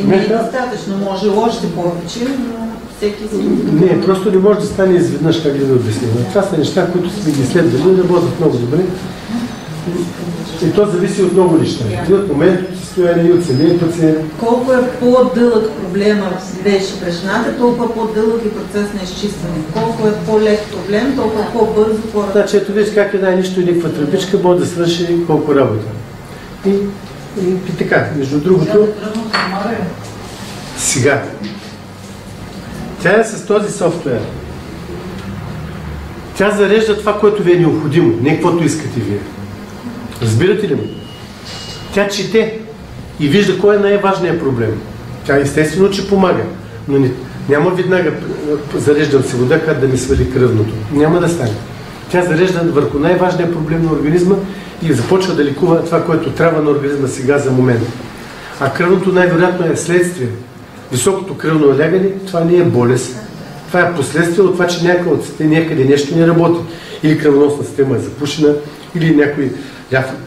B: Не е достатъчно, може още повече, но всеки си...
A: Не, просто не може да стане изведнъж, как да ви обясня. Това са неща, които сме ги следвали, работят много добре. И то зависи от много неща. И от моментното състояние, и от самия пациент.
B: Колко е по-дълъг проблема беше при жената, толкова по-дълъг и процес на изчистване. Колко е по-лек проблем, толкова по-бързо хората.
A: Значи ето виж как една нищо и никаква тръбичка може да свърши колко работа. И така, между другото, сега, тя е с този софтуер. Тя зарежда това, което ви е необходимо, не каквото искате вие. Разбирате ли ме? Тя чете и вижда кой е най-важният проблем. Тя естествено, че помага, но Няма веднага зареждам си вода, как да ми свали кръвното. Няма да стане. Тя зарежда върху най-важния проблем на организма и започва да лекува това, което трябва на организма сега за момента. А кръвното най-вероятно е следствие. Високото кръвно налягане, това не е болест. Това е последствие от това, че някъде нещо не работи. Или кръвоносна система е запушена, или някой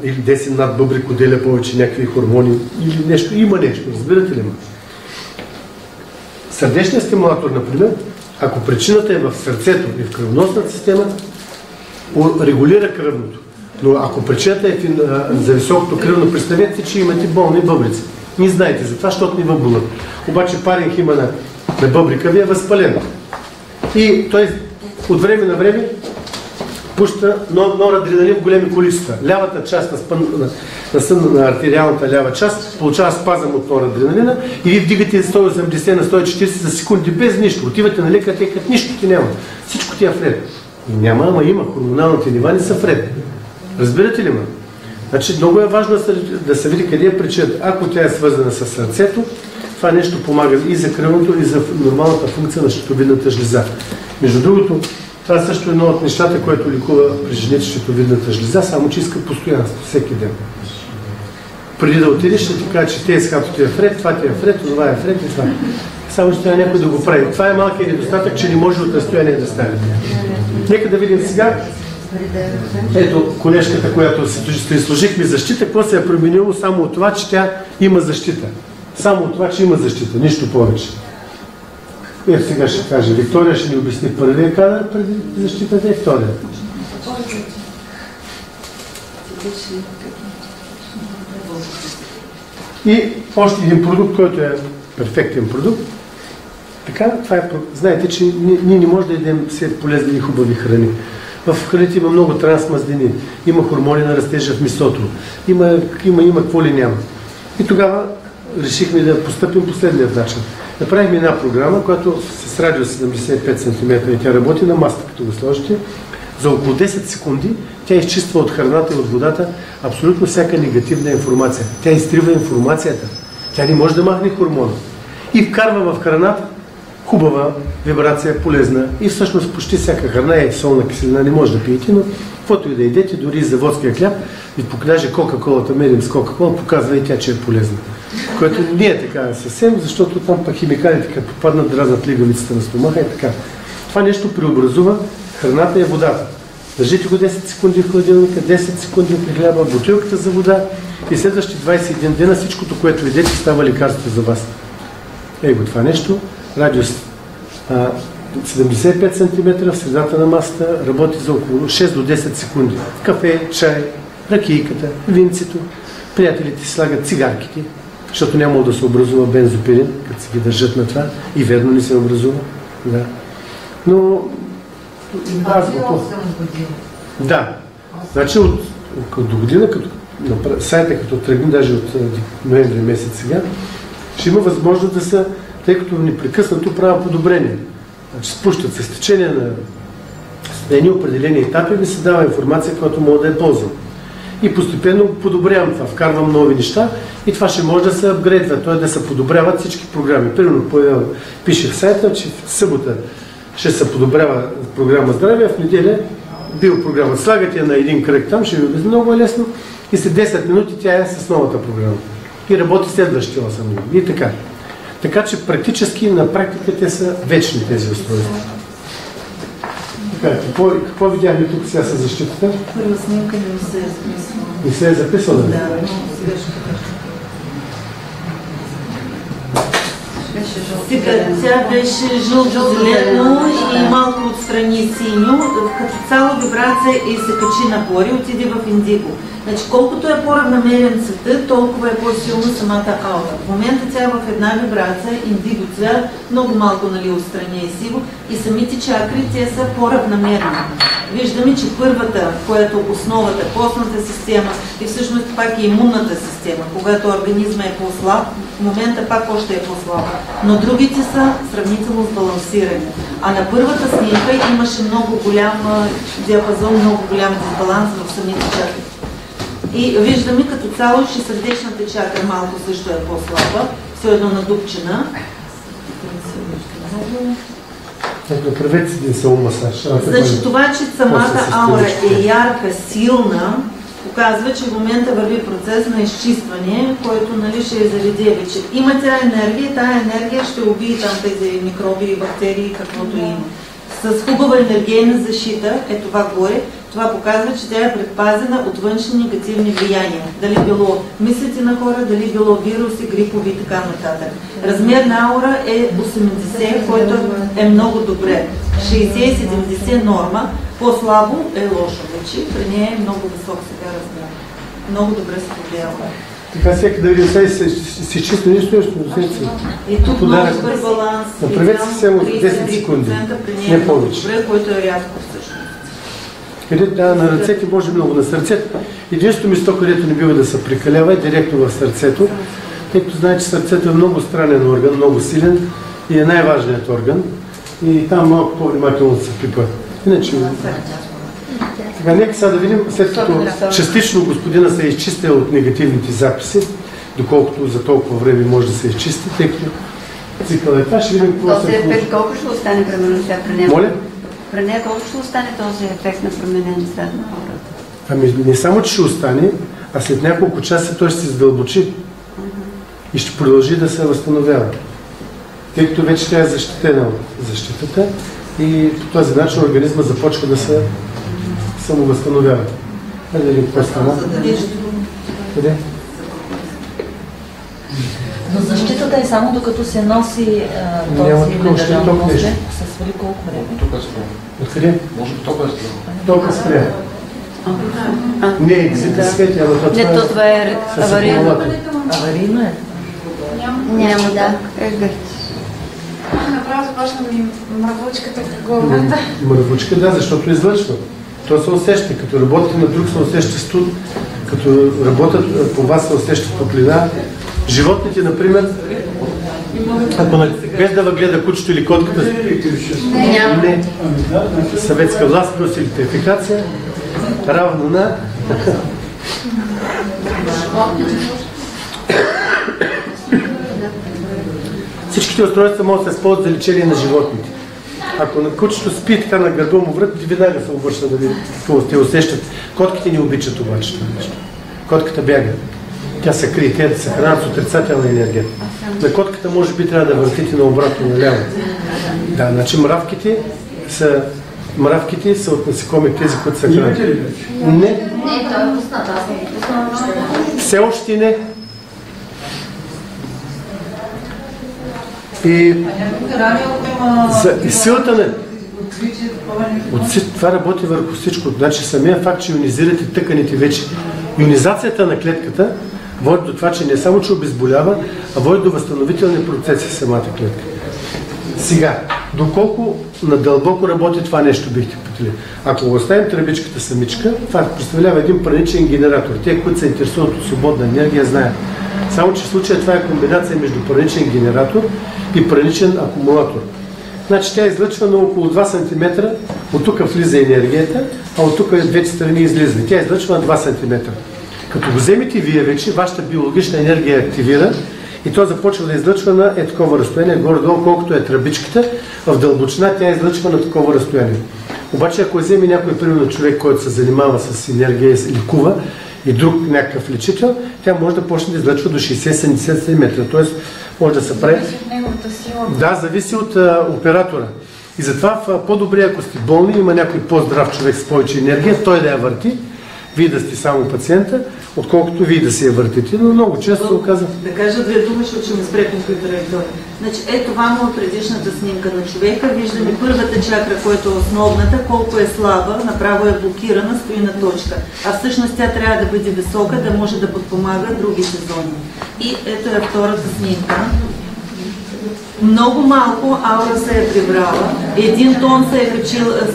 A: или десен над бъбрик отделя повече някакви хормони, или нещо. Има нещо, разбирате ли ме? Сърдечният стимулатор, например, ако причината е в сърцето и в кръвоносната система, регулира кръвното. Но ако причината е за високото кръвно, представете, че имате болни бъбрици. Не знаете за това, защото не ви болят. Обаче паренхима на бъбрика ви е възпален. И той от време на време пуща норадреналин в големи количества. Лявата част на артериалната лява част получава спазъм от норадреналина и вие вдигате 180 на 140 за секунди без нищо. Отивате на лекар, те като нищо ти няма. Всичко ти е вред. И няма, ама има. Хормоналните нива не са вред. Разбирате ли ме? Значи много е важно да се види къде е причината. Ако тя е свързана с сърцето, това нещо помага и за кръвното, и за нормалната функция на щитовидната жлеза. Между другото, това също е едно от нещата, което лекува при жените щитовидната жлеза, само че иска постоянство, всеки ден. Преди да отидеш, ще ти кажа, че тези хато ти е вред, това ти е вред, това е вред и това. Само че трябва някой да го прави. Това е малкият недостатък, че не може от разстояние да стане. Нека да видим сега. Ето колежката, която си сложихме защита, какво се е променило само от това, че тя има защита. Само от това, че има защита, нищо повече. Ето сега ще каже, Виктория ще ни обясни първия кадър преди защитата и втория. И още един продукт, който е перфектен продукт. Така, това е, знаете, че ние не можем да едем все полезни и хубави храни. В храните има много трансмазнини, има хормони на растежа в месото, има какво ли няма. И тогава решихме да постъпим последният начин. Направихме една програма, която с радио 75 см и тя работи на маста, като го сложите. За около 10 секунди тя изчиства от храната и от водата абсолютно всяка негативна информация. Тя изтрива информацията. Тя не може да махне хормона. И вкарва в храната хубава вибрация, полезна. И всъщност почти всяка храна е солна киселина, не може да пиете, но каквото и да идете, дори и заводския хляб, ви покаже Кока-колата, мерим с Кока-кола, показва и тя, че е полезна. Което не е така съвсем, защото там пък химикалите, като попаднат, дразнат лигавицата на стомаха и така. Това нещо преобразува храната и водата. Държите го 10 секунди в хладилника, 10 секунди при хляба, бутилката за вода и следващите 21 дена всичкото, което видите, става лекарство за вас. Ей го това нещо. Радиус 75 см в средата на масата, работи за около 6 до 10 секунди. Кафе, чай, ракийката, винцето. Приятелите си слагат цигарките, защото нямало да се образува бензопирин, като си ги държат на това. И верно не се образува. Да. Но аз го... Да. Значи до година, като сайта като тръгне, даже от ноември месец сега, ще има възможност да са, тъй като непрекъснато правя подобрение. Значи спущат се с течение на едни определени етапи, ми се дава информация, която мога да я ползвам. И постепенно подобрявам това, вкарвам нови неща и това ще може да се апгрейдва, т.е. да се подобряват всички програми. Примерно пише в сайта, че в събота ще се подобрява програма здраве, а в неделя биопрограма. Слагате я на един кръг там, ще ви обясня, много е лесно и след 10 минути тя е с новата програма. И работи следващия 8 минути. И така. Така че практически на практика те са вечни тези устройства. Така, какво видяхме тук сега с защитата?
B: Първа снимка не се е записала.
A: Не се е записала?
B: Да, но сега ще Тя беше жълто-зелено и малко отстрани синьо. Като цяло вибрация и се качи нагоре, отиде в индиго. Значи, колкото е по-равномерен цветът, толкова е по-силна самата аура. В момента тя е в една вибрация, индиго цвят, много малко отстрани е сиво и самите чакри, те са по-равномерни. Виждаме, че първата, която основата, костната система и всъщност пак и имунната система, когато организма е по-слаб, в момента пак още е по-слаба. Но другите са сравнително сбалансирани. А на първата снимка имаше много голям диапазон, много голям дисбаланс в самите чакри. И виждаме като цяло, че сърдечната чакра малко също е по-слаба, все едно надупчена.
A: Направете си един самомасаж.
B: Значи това, че самата аура е ярка, силна, показва, че в момента върви процес на изчистване, който ще заведе вече. Има тя енергия, тая енергия ще убие там тези микроби, бактерии, каквото има. С хубава енергийна защита, това горе, това показва, че тя е предпазена от външни негативни влияния. Дали било мислите на хора, дали било вируси, грипови и така нататък. Размер на аура е 80, който е много добре. 60-70 норма, по-слабо е лошо вече, при нея е много висок сега размер. Много добре се повлиява.
A: Така всеки да види си чисто нищо,
B: и тук много добър баланс.
A: Направете си само 10 секунди, не повече.
B: Добре, който е рядко всъщност.
A: Където на ръцете може много, на сърцето. Единственото место, където не бива да се прекалява, е директно в сърцето, тъй като знае, че сърцето е много странен орган, много силен и е най-важният орган. И там малко по-внимателно да се пипа. Иначе... Така, нека сега да видим, след като частично господина се е изчистил от негативните записи, доколкото за толкова време може да се изчисти, тъй като цикъл е това, ще видим какво се
C: ефект колко ще остане примерно сега при нея?
A: Моля?
C: При нея колко ще остане този ефект на променен свят на хората?
A: Ами не само, че ще остане, а след няколко часа той ще се задълбочи и ще продължи да се възстановява. Тъй като вече тя е защитена от защитата и по този начин организма започва да се самовъзстановява. Да видим какво стана. Къде?
E: Но защитата е само докато се носи този медальон. Може се свали колко време?
A: Откъде?
F: Може би толкова е спрямо.
A: Толкова спрямо. Не, екзита свети, ама това
C: не, то това е аварийно.
E: Аварийно е?
C: Няма, да.
D: Направо започна ми мравучката в главата.
A: Мравучка, да, защото излъчва. То се усеща. Като работите на друг, се усеща студ. Като работят по вас, се усеща топлина. Животните, например, ако без да гледа кучето или котката, не. Съветска власт плюс електрификация, равно на... Всичките устройства могат да се използват за лечение на животните. Ако на кучето спи така на гърба му врат, веднага се обръща да ви те усещат. Котките не обичат обаче това нещо. Котката бяга. Тя се крие, те да се хранят с отрицателна енергия. На котката може би трябва да въртите наобратно наляво. Да, значи мравките са от насекоми тези, които се хранят. Не. Все още не. И силата на... Това работи върху всичко. Значи самия факт, че ионизирате тъканите вече. Ионизацията на клетката води до това, че не само, че обезболява, а води до възстановителни процеси в самата клетка. Сега, доколко надълбоко работи това нещо, бихте питали. Ако оставим тръбичката самичка, това представлява един праничен генератор. Те, които се интересуват от свободна енергия, знаят. Само, че в случая това е комбинация между праничен генератор и праничен акумулатор. Значи тя излъчва на около 2 см, от тук влиза енергията, а от тук двете страни излиза. Тя излъчва на 2 см. Като го вземете вие вече, вашата биологична енергия активира и то започва да излъчва на такова разстояние, горе-долу, колкото е тръбичката, в дълбочина тя излъчва на такова разстояние. Обаче, ако вземе някой, примерно човек, който се занимава с енергия или кува, и друг някакъв лечител, тя може да почне да излъчва до 60-70 см. Тоест, може да се прави...
D: Зависи от неговата сила.
A: Да, зависи от оператора. И затова по-добре, ако сте болни, има някой по-здрав човек с повече енергия, той да я върти, вие да сте само пациента, отколкото вие да си я въртите, но много често се оказва.
B: Да кажа две думи, защото ще ме спре компютъра и той. Значи, това му е предишната снимка на човека. Виждаме първата чакра, която е основната, колко е слаба, направо е блокирана, стои на точка. А всъщност тя трябва да бъде висока, да може да подпомага другите зони. И ето е втората снимка. Много малко аура се е прибрала, 1 тон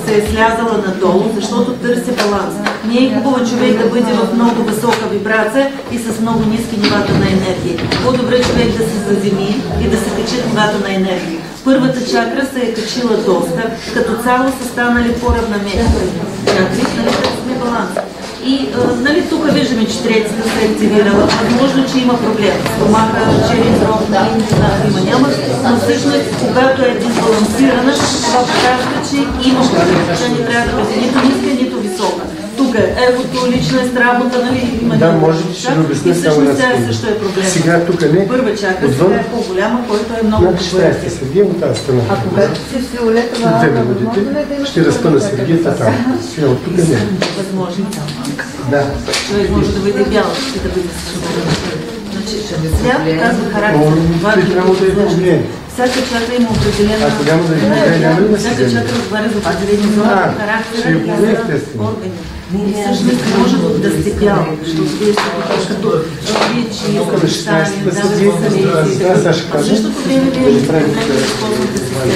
B: се е слязала надолу, защото търси баланс. Не е хубаво човек да бъде в много висока вибрация и с много ниски нивата на енергия. По-добре човек да се заземи и да се качи нивата на енергия. Първата чакра се е качила доста, като цяло са станали по-равномерни. Чакри, нали, търсиме баланс. И нали, тук виждаме, че третата се е активирала. Възможно, че има проблем. Стомаха, черен дроб, няма. Но всъщност, когато е дисбалансирана, това показва, че има проблем. Тя не трябва да бъде нито ниска, нито висока. Тук е егото, личност, работа, нали, има
A: да, може да ще обясня само на
B: тя също е проблем.
A: Сега тук не.
B: Първа чакра сега е по-голяма, който е много
A: добър. Значи Сергия от тази страна.
E: А когато си в фиолетова,
A: ще разпъна Сергията там. Сега от тук не.
B: Възможно.
A: Да.
B: Човек може да бъде бял и да бъде значи, сега казва характер. Всяка чакра има определена...
A: Ако няма да ви
B: всяка чакра отговаря за определени зони, характера и за органи. И всъщност може да сте бял, защото вие сте като вечи, съвещание, да се в същото време вие имате проблеми да използвате система.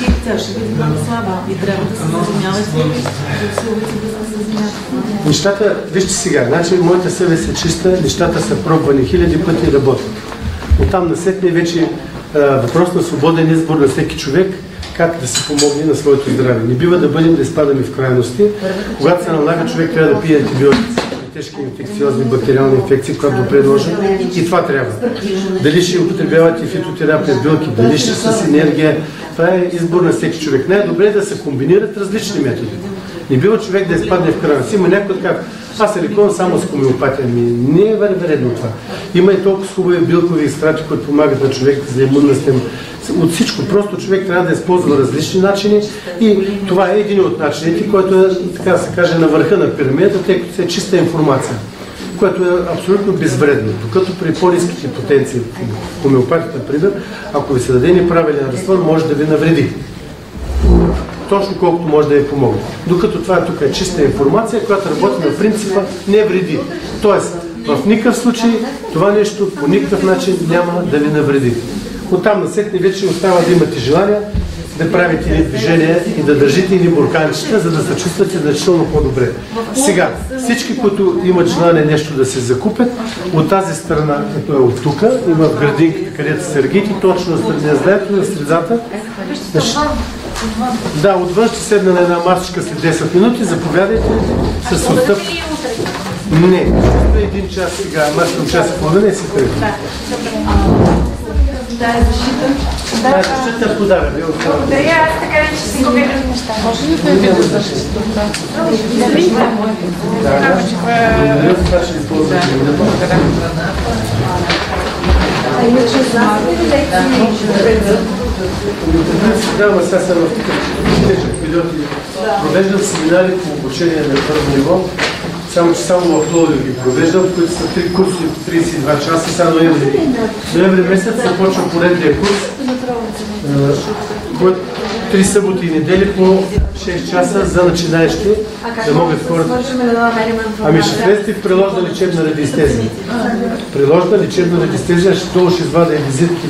B: И тя ще бъде много слаба и трябва да се съземявате и да се увете да се съземявате.
A: Нещата, вижте сега, значи моята съвест е чиста, нещата са пробвани хиляди пъти и работят. Оттам насетне вече въпрос на свободен избор на всеки човек, как да се помогне на своето здраве. Не бива да бъдем да изпадаме в крайности. Когато се налага, човек трябва да пие антибиотици, тежки инфекциозни бактериални инфекции, когато го предложи, и това трябва. Дали ще употребявате фитотерапия, билки, дали ще с енергия, това е избор на всеки човек. Най-добре е да се комбинират различни методи. Не бива човек да изпадне в крайност. Има някой как, аз се лекувам само с хомеопатия. Не е вредно това. Има и толкова хубави билкови екстракти, които помагат на човек за имунна система. От всичко. Просто човек трябва да използва различни начини и това е един от начините, който е, така да се каже, на върха на пирамидата, тъй като е чиста информация, което е абсолютно безвредно. Докато при по-ниските потенции, хомеопатията, например, ако ви се даде неправилен разтвор, може да ви навреди. Точно колкото може да ви помогне. Докато това тук е чиста информация, която работи на принципа не вреди. Тоест, в никакъв случай това нещо по никакъв начин няма да ви навреди. Оттам насетне вече остава да имате желание да правите ни движения и да държите ни бурканчета, за да се чувствате значително по-добре. Сега, всички, които имат желание нещо да се закупят, от тази страна, като е от тук, има в градинката, където са сергити, точно на знанието, на средата. Да, отвън ще седна на една масичка след 10 минути, заповядайте с отстъпка. Не, един час сега, масичка час и половина и си тръгва.
B: Да, е защита.
A: Да, защита подарък.
D: Благодаря, аз така че си го бях неща. Може ли да е защита?
A: Да, това ще използваме.
E: А иначе
A: Да, ама сега съм в тежък период. Провеждам семинари по обучение на първо ниво, само че само в Пловдив ги провеждам, които са 3 курси по 32 часа, сега ноември месец започва поредния курс, 3 съботи и недели по 6 часа за начинаещи, да могат хората. Ами ще влезете в приложна лечебна радиестезия. Приложна лечебна радиестезия, ще извадя визитки.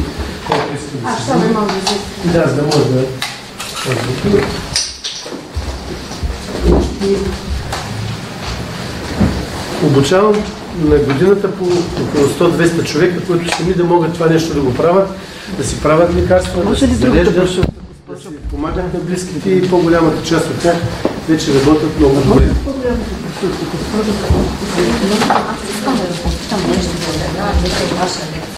D: Що не мога визитки?
A: Да, за да може да... Обучавам на годината по около 100-200 човека, които сами да могат това нещо да го правят, да си правят лекарства, да се зареждат, да си помагат на близките и по-голямата част от тях вече работят много добре.